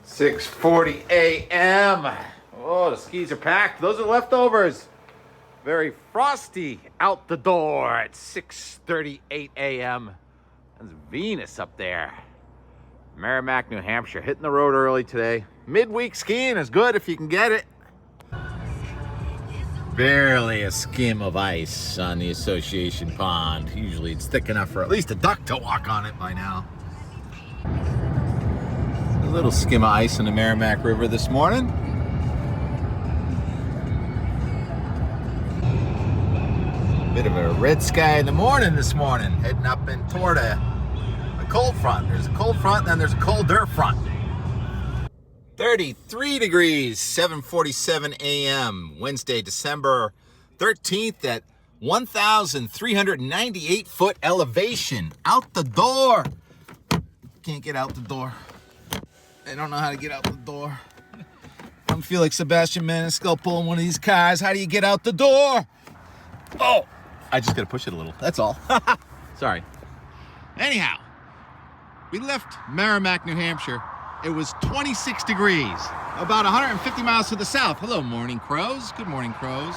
6:40 a.m. Oh, the skis are packed. Those are leftovers. Very frosty out the door at 6:38 a.m. That's Venus up there. Merrimack, New Hampshire. Hitting the road early today. Midweek skiing is good if you can get it. Barely a skim of ice on the Association Pond. Usually it's thick enough for at least a duck to walk on it by now. A little skim of ice in the Merrimack River this morning. Bit of a red sky in the morning this morning, heading up in toward a cold front. There's a cold front, and then there's a colder front. 33 degrees, 7:47 a.m., Wednesday, December 13th at 1,398 foot elevation. Out the door. Can't get out the door. I don't know how to get out the door. I don't feel like Sebastian Maniscalco pulling one of these cars. How do you get out the door? Oh, I just got to push it a little. That's all. Sorry. Anyhow, we left Merrimack, New Hampshire. It was 26 degrees, about 150 miles to the south. Hello, morning crows. Good morning, crows.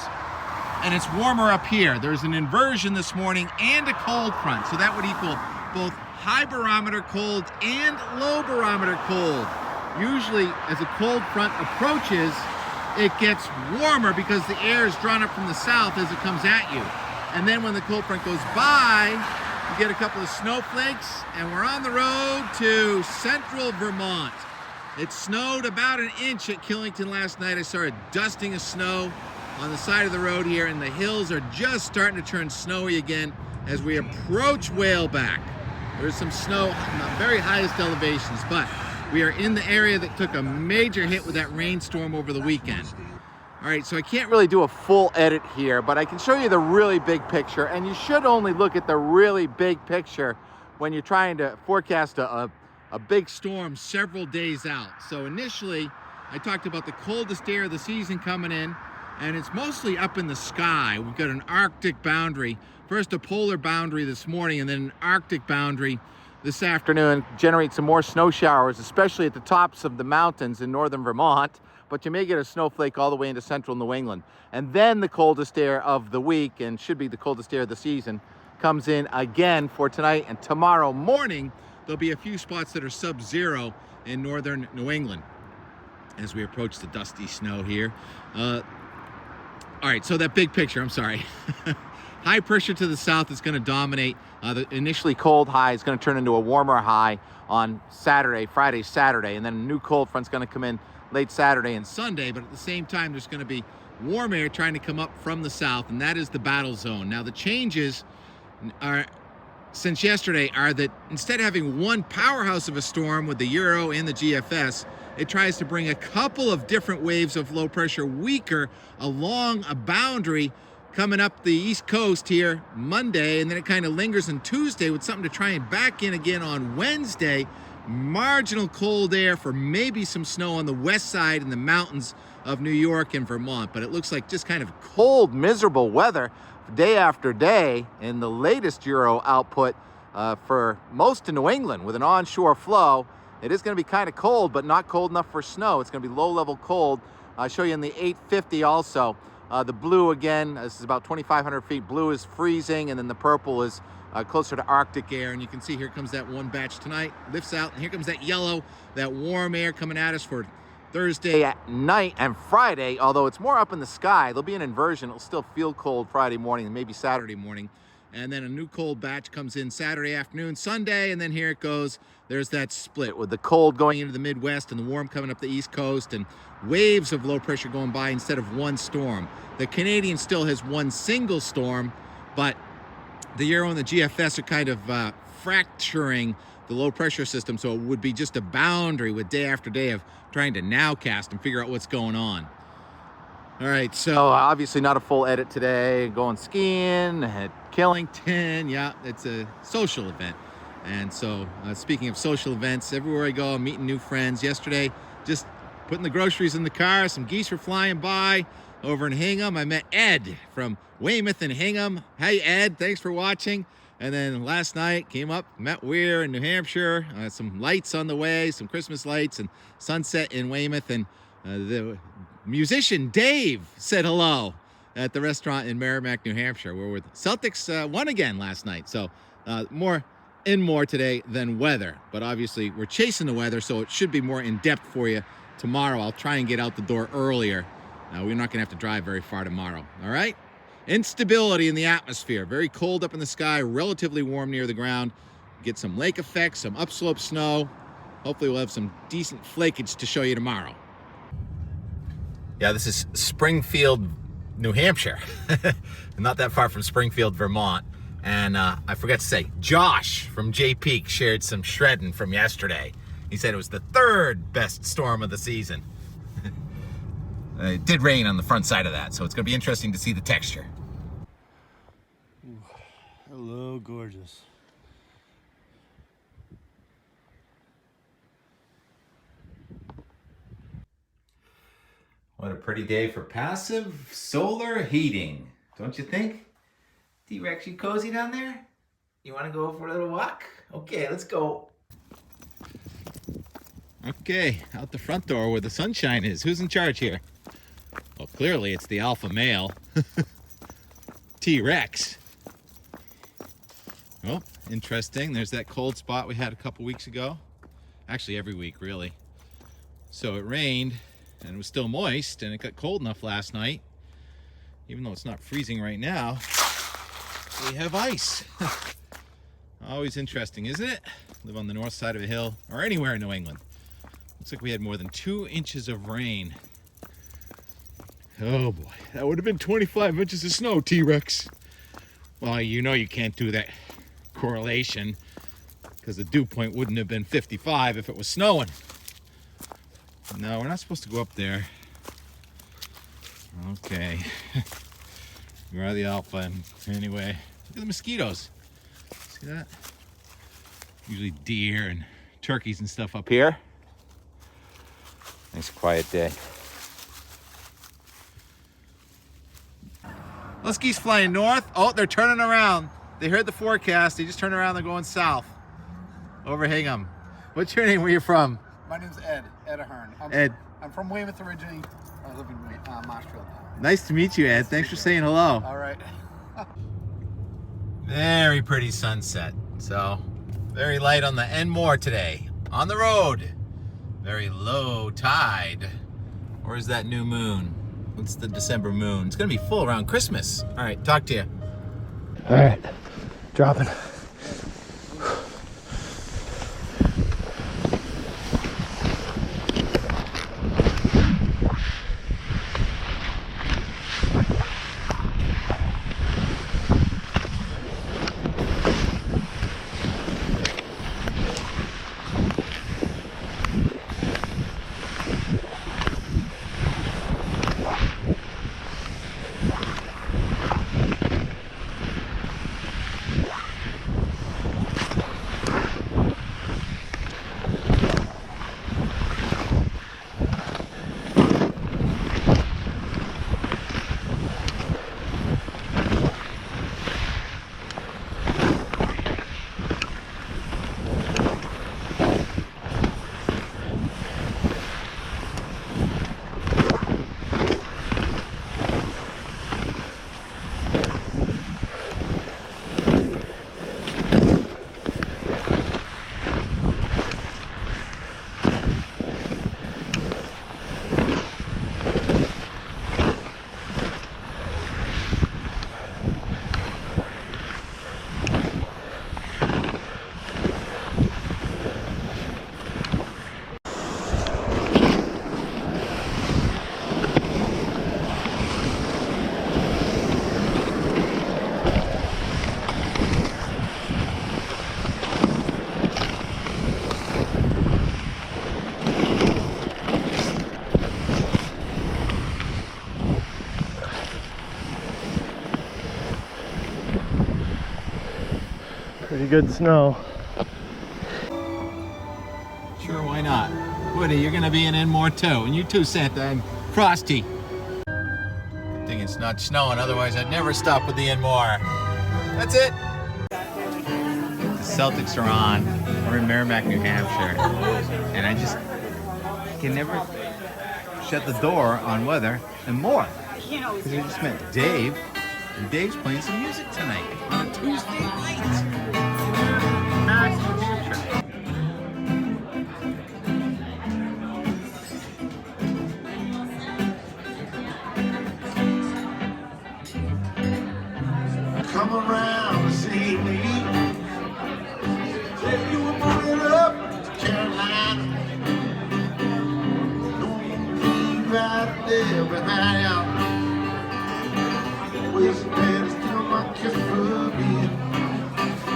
And it's warmer up here. There's an inversion this morning and a cold front. So that would equal both high barometer cold and low barometer cold. Usually, as a cold front approaches, it gets warmer because the air is drawn up from the south as it comes at you. And then when the cold front goes by, you get a couple of snowflakes, and we're on the road to central Vermont. It snowed about an inch at Killington last night. I saw a dusting of snow on the side of the road here, and the hills are just starting to turn snowy again as we approach Whaleback. There's some snow on the very highest elevations, but we are in the area that took a major hit with that rainstorm over the weekend. All right, so I can't really do a full edit here, but I can show you the really big picture, and you should only look at the really big picture when you're trying to forecast a big storm several days out. So initially, I talked about the coldest air of the season coming in, and it's mostly up in the sky. We've got an Arctic boundary. First a polar boundary this morning, and then an Arctic boundary this afternoon. Generate some more snow showers, especially at the tops of the mountains in northern Vermont. But you may get a snowflake all the way into central New England. And then the coldest air of the week, and should be the coldest air of the season, comes in again for tonight and tomorrow morning. There'll be a few spots that are sub-zero in northern New England as we approach the dusty snow here. All right, so that big picture, I'm sorry. High pressure to the south is going to dominate. The initially cold high is going to turn into a warmer high on Friday, Saturday, and then a new cold front's going to come in late Saturday and Sunday, but at the same time, there's going to be warm air trying to come up from the south, and that is the battle zone. Now, the changes are, since yesterday, are that instead of having one powerhouse of a storm with the Euro and the GFS, it tries to bring a couple of different waves of low pressure weaker along a boundary coming up the East Coast here Monday, and then it kind of lingers on Tuesday with something to try and back in again on Wednesday. Marginal cold air for maybe some snow on the west side in the mountains of New York and Vermont, but it looks like just kind of cold, miserable weather day after day in the latest Euro output for most of New England with an onshore flow. It is going to be kind of cold, but not cold enough for snow. It's going to be low-level cold. I'll show you in the 850 also. The blue, again, this is about 2,500 feet. Blue is freezing, and then the purple is closer to Arctic air. And you can see here comes that one batch tonight, lifts out, and here comes that yellow, that warm air coming at us for Thursday at night and Friday, although it's more up in the sky. There'll be an inversion. It'll still feel cold Friday morning and maybe Saturday morning. And then a new cold batch comes in Saturday afternoon, Sunday, and then here it goes. There's that split with the cold going into the Midwest and the warm coming up the East Coast and waves of low pressure going by instead of one storm. The Canadian still has one single storm, but the Euro and the GFS are kind of fracturing the low pressure system, so it would be just a boundary with day after day of trying to nowcast and figure out what's going on. All right, so obviously not a full edit today. Going skiing at Killington. Yeah, it's a social event. And so speaking of social events, everywhere I go, I'm meeting new friends. Yesterday, just putting the groceries in the car. Some geese were flying by over in Hingham. I met Ed from Weymouth and Hingham. Hey, Ed, thanks for watching. And then last night came up, met Weir in New Hampshire, some lights on the way, some Christmas lights and sunset in Weymouth. And the musician Dave said hello at the restaurant in Merrimack, New Hampshire, where the Celtics won again last night. So more today than weather, but obviously we're chasing the weather, so it should be more in depth for you tomorrow. I'll try and get out the door earlier. We're not gonna have to drive very far tomorrow, all right? Instability in the atmosphere, very cold up in the sky, relatively warm near the ground. Get some lake effects, some upslope snow. Hopefully we'll have some decent flakage to show you tomorrow. Yeah, this is Springfield, New Hampshire. Not that far from Springfield, Vermont. And I forgot to say, Josh from J Peak shared some shredding from yesterday. He said it was the 3rd best storm of the season. It did rain on the front side of that, so it's going to be interesting to see the texture. Ooh, hello, gorgeous. What a pretty day for passive solar heating, don't you think? T-Rex, you cozy down there? You want to go for a little walk? Okay, let's go. Okay, out the front door where the sunshine is. Who's in charge here? Well, clearly it's the alpha male. T-Rex. Oh, interesting. There's that cold spot we had a couple weeks ago. Actually, every week, really. So it rained, and it was still moist, and it got cold enough last night. Even though it's not freezing right now, we have ice. Always interesting, isn't it? Live on the north side of a hill, or anywhere in New England. Looks like we had more than 2 inches of rain. Oh boy, that would have been 25 inches of snow, T-Rex. Well, you know you can't do that correlation, because the dew point wouldn't have been 55 if it was snowing. No, we're not supposed to go up there. Okay. You are the alpha. Anyway, look at the mosquitoes. See that? Usually deer and turkeys and stuff up here. Nice quiet day. Those geese flying north. Oh, they're turning around. They heard the forecast. They just turned around. They're going south. Over Hingham. What's your name? Where you from? My name's Ed Ahern. Ed. I'm from Weymouth originally. I live in Marshfield now. Nice to meet you, Ed. Thanks for saying hello. All right. Very pretty sunset. So, very light on the Enmore today. On the road. Very low tide. Or is that new moon? What's the December moon? It's gonna be full around Christmas. All right, talk to you. All right, dropping. Pretty good snow. Sure, why not? Woody, you're gonna be in Enmore too, and you too, Santa, and Frosty. Good thing it's not snowing, otherwise I'd never stop with the Enmore. That's it. Celtics are on. We're in Merrimack, New Hampshire, and I just can never shut the door on weather and more. Because we just met Dave, and Dave's playing some music tonight on a Tuesday night. Merrimack, New Hampshire. Come around and see me. Said you were moving up to Carolina. Don't be right there behind you. With